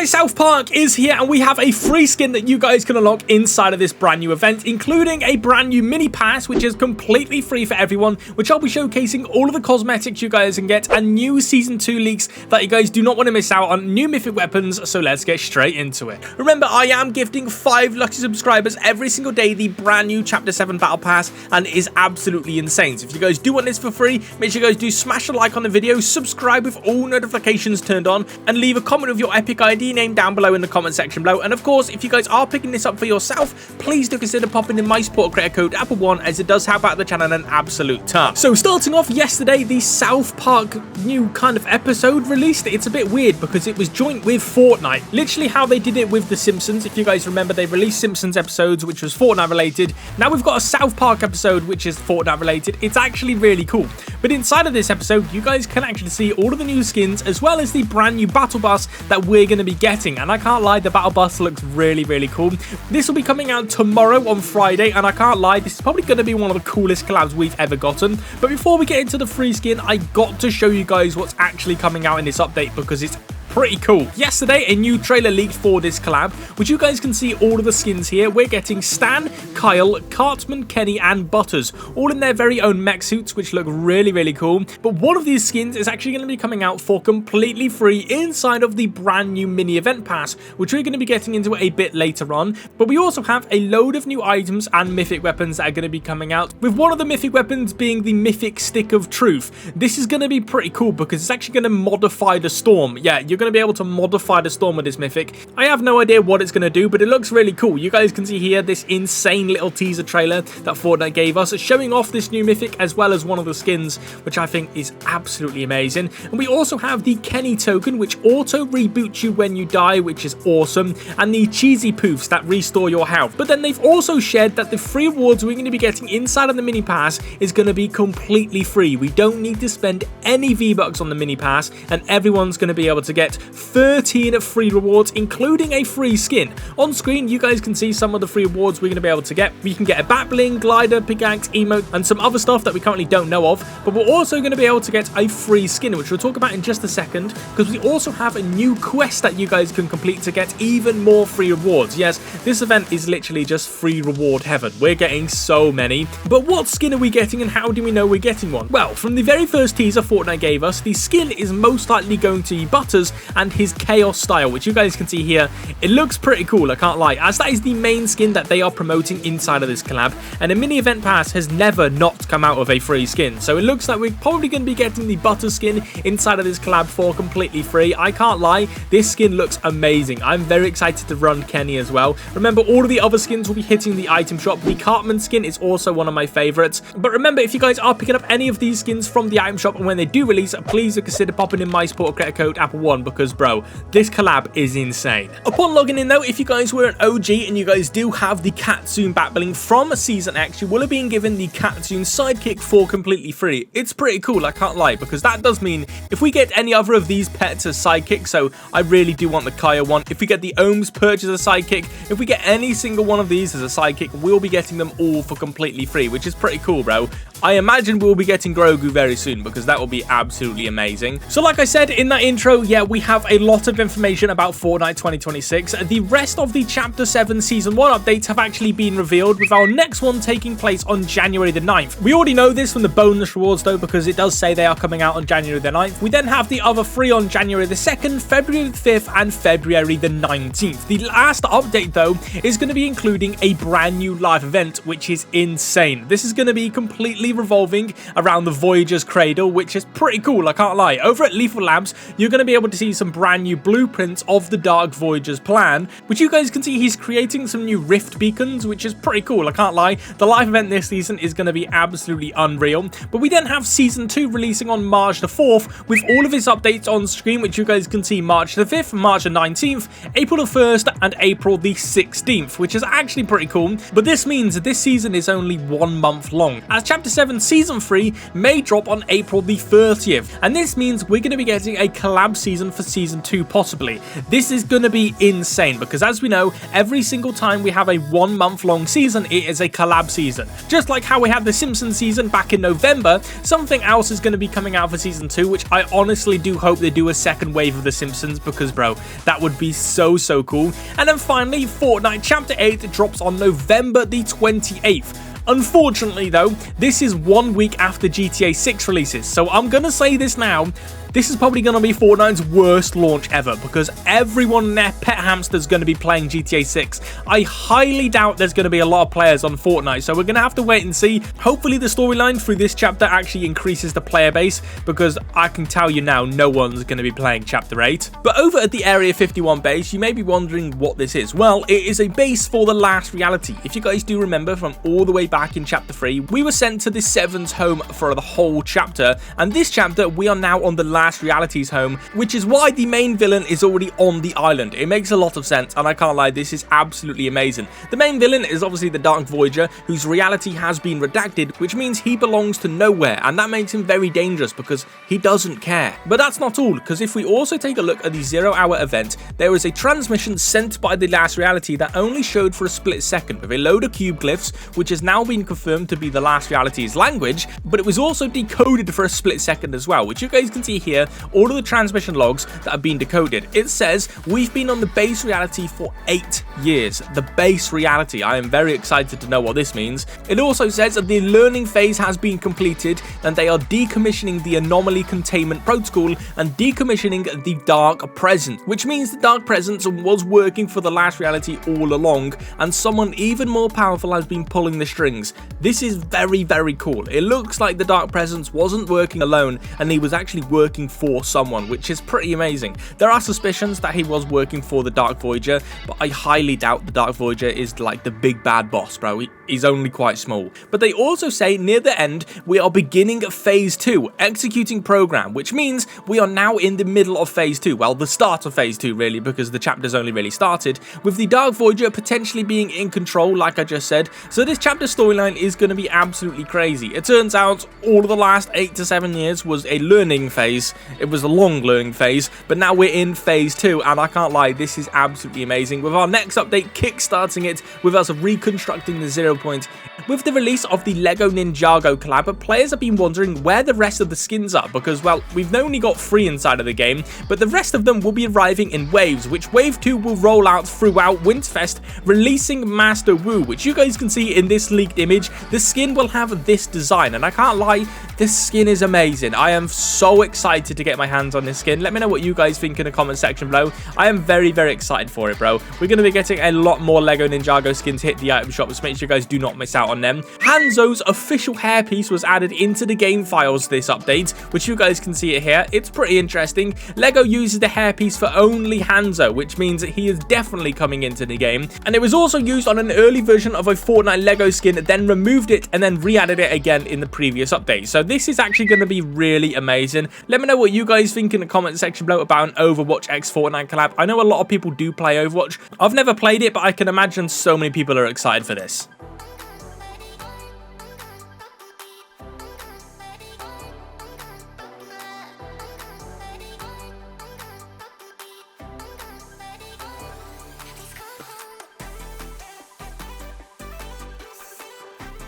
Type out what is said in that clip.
Fortnite South Park is here, and we have a free skin that you guys can unlock inside of this brand new event, including a brand new mini pass, which is completely free for everyone, which I'll be showcasing all of the cosmetics you guys can get, and new Season 2 leaks that you guys do not want to miss out on, new mythic weapons, so let's get straight into it. Remember, I am gifting 5 lucky subscribers every single day the brand new Chapter 7 Battle Pass, and it is absolutely insane. So if you guys do want this for free, make sure you guys do smash a like on the video, subscribe with all notifications turned on, and leave a comment with your epic ID name down below in the comment section below. And of course, if you guys are picking this up for yourself, please do consider popping in my support creator code xApplezz, as it does help out the channel an absolute ton. So starting off yesterday, the South Park new kind of episode released. It's a bit weird because it was joint with Fortnite, literally how they did it with the Simpsons. If you guys remember, they released Simpsons episodes which was Fortnite related. Now we've got a South Park episode which is Fortnite related. It's actually really cool. But inside of this episode, you guys can actually see all of the new skins as well as the brand new battle bus that we're going to be getting. And I can't lie, the battle bus looks really cool. This will be coming out tomorrow on Friday, and I can't lie, this is probably going to be one of the coolest collabs we've ever gotten. But before we get into the free skin, I got to show you guys what's actually coming out in this update because it's pretty cool. Yesterday, a new trailer leaked for this collab, which you guys can see all of the skins here. We're getting Stan, Kyle, Cartman, Kenny, and Butters, all in their very own mech suits, which look really cool. But one of these skins is actually going to be coming out for completely free inside of the brand new mini event pass, which we're going to be getting into a bit later on. But we also have a load of new items and mythic weapons that are going to be coming out, with one of the mythic weapons being the mythic stick of truth. This is going to be pretty cool because it's actually going to modify the storm. Yeah, you're going to be able to modify the storm with this mythic. I have no idea what it's going to do, but it looks really cool. You guys can see here this insane little teaser trailer that Fortnite gave us, showing off this new mythic as well as one of the skins, which I think is absolutely amazing. And we also have the Kenny token, which auto reboots you when you die, which is awesome, and the cheesy poofs that restore your health. But then they've also shared that the free rewards we're going to be getting inside of the mini pass is going to be completely free. We don't need to spend any V-Bucks on the mini pass, and everyone's going to be able to get 13 free rewards, including a free skin. On screen, you guys can see some of the free rewards we're going to be able to get. We can get a backbling, glider, pickaxe, emote, and some other stuff that we currently don't know of. But we're also going to be able to get a free skin, which we'll talk about in just a second, because we also have a new quest that you guys can complete to get even more free rewards. Yes, this event is literally just free reward heaven. We're getting so many. But what skin are we getting, and how do we know we're getting one? Well, from the very first teaser Fortnite gave us, the skin is most likely going to be Butters and his chaos style, which you guys can see here. It looks pretty cool, I can't lie, as that is the main skin that they are promoting inside of this collab, and a mini event pass has never not come out of a free skin. So it looks like we're probably going to be getting the Butter skin inside of this collab for completely free. I can't lie, this skin looks amazing. I'm very excited to run Kenny as well. Remember, all of the other skins will be hitting the item shop. The Cartman skin is also one of my favorites. But remember, if you guys are picking up any of these skins from the item shop, and when they do release, please consider popping in my support creator code xApplezz, because bro, this collab is insane. Upon logging in though, if you guys were an OG and you guys do have the Katsune backbling from Season X, you will have been given the Katsune sidekick for completely free. It's pretty cool, I can't lie, because that does mean if we get any other of these pets as sidekicks, so I really do want the Kaya one, if we get the Ohms perch as a sidekick, if we get any single one of these as a sidekick, we'll be getting them all for completely free, which is pretty cool, bro. I imagine we'll be getting Grogu very soon because that will be absolutely amazing. So like I said in that intro, yeah, we have a lot of information about Fortnite 2026. The rest of the Chapter 7 Season 1 updates have actually been revealed, with our next one taking place on January the 9th. We already know this from the bonus rewards though, because it does say they are coming out on January the 9th. We then have the other 3 on January the 2nd, February the 5th, and February the 19th. The last update though is going to be including a brand new live event, which is insane. This is going to be completely revolving around the Voyager's cradle, which is pretty cool, I can't lie. Over at Lethal Labs, you're going to be able to see some brand new blueprints of the Dark Voyager's plan, which you guys can see he's creating some new rift beacons, which is pretty cool, I can't lie. The live event this season is going to be absolutely unreal. But we then have Season 2 releasing on March the 4th, with all of his updates on screen, which you guys can see March the 5th, March the 19th, April the 1st, and April the 16th, which is actually pretty cool. But this means that this season is only 1 month long, as Chapter 7 Season 3 may drop on April the 30th, and this means we're going to be getting a collab season for Season 2 possibly. This is going to be insane because, as we know, every single time we have a 1 month long season, it is a collab season. Just like how we had the Simpsons season back in November, something else is going to be coming out for Season 2, which I honestly do hope they do a second wave of the Simpsons because, bro, that would be so cool. And then finally, Fortnite Chapter 8 drops on November the 28th. Unfortunately though, this is 1 week after GTA 6 releases, so I'm gonna say this now, this is probably going to be Fortnite's worst launch ever because everyone and their pet hamster is going to be playing GTA 6. I highly doubt there's going to be a lot of players on Fortnite, so we're going to have to wait and see. Hopefully the storyline through this chapter actually increases the player base because I can tell you now, no one's going to be playing Chapter 8. But over at the Area 51 base, you may be wondering what this is. Well, it is a base for the last reality. If you guys do remember from all the way back in Chapter 3, we were sent to the Seven's home for the whole chapter, and this chapter we are now on the last reality's home, which is why the main villain is already on the island. It makes a lot of sense, and I can't lie, this is absolutely amazing. The main villain is obviously the Dark Voyager, whose reality has been redacted, which means he belongs to nowhere, and that makes him very dangerous because he doesn't care. But that's not all, because if we also take a look at the 0 hour event, there is a transmission sent by the last reality that only showed for a split second with a load of cube glyphs, which has now been confirmed to be the last reality's language, but it was also decoded for a split second as well, which you guys can see here. All of the transmission logs that have been decoded. It says we've been on the base reality for 8 years. The base reality. I am very excited to know what this means. It also says that the learning phase has been completed and they are decommissioning the anomaly containment protocol and decommissioning the dark presence, which means the dark presence was working for the last reality all along and someone even more powerful has been pulling the strings. This is very cool. It looks like the dark presence wasn't working alone and he was actually working for someone, which is pretty amazing. There are suspicions that he was working for the Dark Voyager, but I highly doubt the Dark Voyager is like the big bad boss, bro. He's only quite small. But they also say near the end, we are beginning phase 2, executing program, which means we are now in the middle of phase 2. Well, the start of phase 2 really, because the chapter's only really started, with the Dark Voyager potentially being in control, like I just said. So this chapter storyline is going to be absolutely crazy. It turns out all of the last 8 to 7 years was a learning phase. It was a long learning phase, but now we're in phase 2, and I can't lie, this is absolutely amazing. With our next update kickstarting it, with us reconstructing the 0 point. With the release of the Lego Ninjago collab, players have been wondering where the rest of the skins are, because, well, we've only got 3 inside of the game, but the rest of them will be arriving in waves, which wave 2 will roll out throughout Winterfest, releasing Master Wu, which you guys can see in this leaked image. The skin will have this design, and I can't lie, this skin is amazing. I am so excited to get my hands on this skin. Let me know what you guys think in the comment section below. I am very excited for it, bro. We're going to be getting a lot more Lego Ninjago skins hit the item shop, so make sure you guys do not miss out on them. Hanzo's official hairpiece was added into the game files this update, which you guys can see it here. It's pretty interesting. Lego uses the hairpiece for only Hanzo, which means that he is definitely coming into the game. And it was also used on an early version of a Fortnite Lego skin, then removed it and then re-added it again in the previous update. So this is actually going to be really amazing. Let me know what you guys think in the comment section below about an Overwatch x Fortnite collab. I know a lot of people do play Overwatch. I've never played it, but I can imagine so many people are excited for this.